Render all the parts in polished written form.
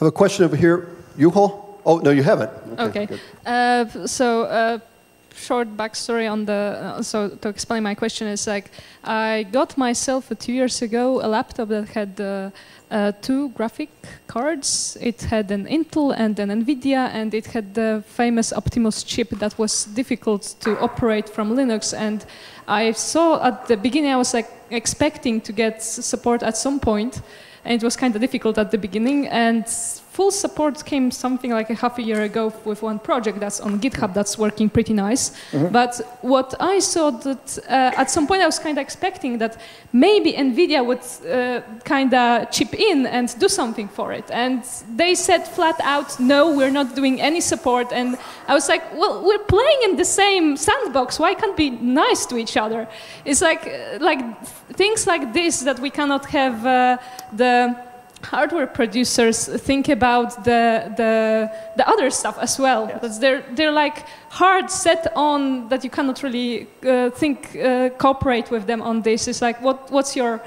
have a question over here. Yuho? Oh, no, you haven't. Okay. Short backstory on the, so to explain my question is like, I got myself 2 years ago a laptop that had 2 graphic cards. It had an Intel and an NVIDIA, and it had the famous Optimus chip that was difficult to operate from Linux. And I saw at the beginning, I was like expecting to get support at some point, and it was kind of difficult at the beginning. And full support came something like a half a year ago with one project that's on GitHub that's working pretty nice. Mm-hmm. But what I saw that at some point I was kind of expecting that maybe NVIDIA would kind of chip in and do something for it. And they said flat out, no, we're not doing any support. And I was like, well, we're playing in the same sandbox. Why can't we be nice to each other? It's like things like this that we cannot have the hardware producers think about the other stuff as well. Yes. Because they're like hard set on that you cannot really cooperate with them on this. It's like what's your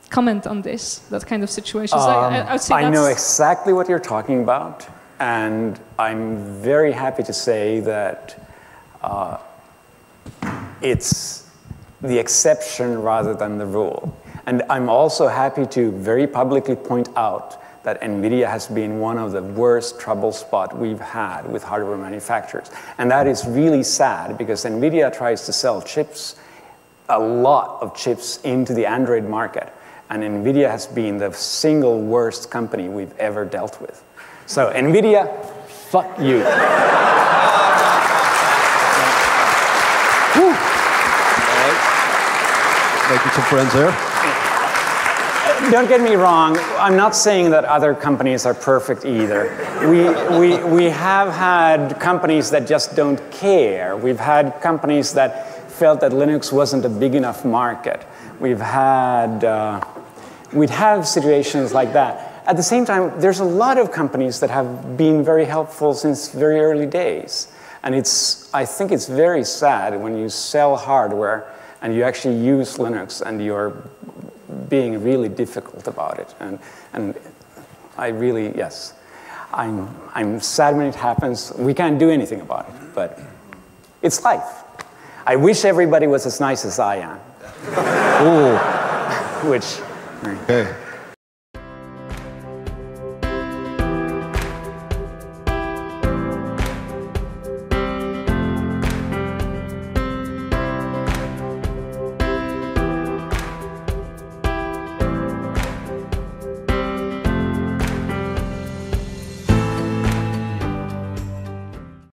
comment on this, that kind of situation? I know exactly what you're talking about, and I'm very happy to say that it's the exception rather than the rule. And I'm also happy to very publicly point out that NVIDIA has been one of the worst trouble spots we've had with hardware manufacturers. And that is really sad because NVIDIA tries to sell chips, a lot of chips, into the Android market. And NVIDIA has been the single worst company we've ever dealt with. So NVIDIA, fuck you. Making some friends there. Don't get me wrong, I'm not saying that other companies are perfect either. We have had companies that just don't care. We've had companies that felt that Linux wasn't a big enough market. We'd have situations like that. At the same time, there's a lot of companies that have been very helpful since very early days. And I think it's very sad when you sell hardware and you actually use Linux and you're being really difficult about it. And I really, yes, I'm sad when it happens. We can't do anything about it, but it's life. I wish everybody was as nice as I am. Ooh. Which... Okay.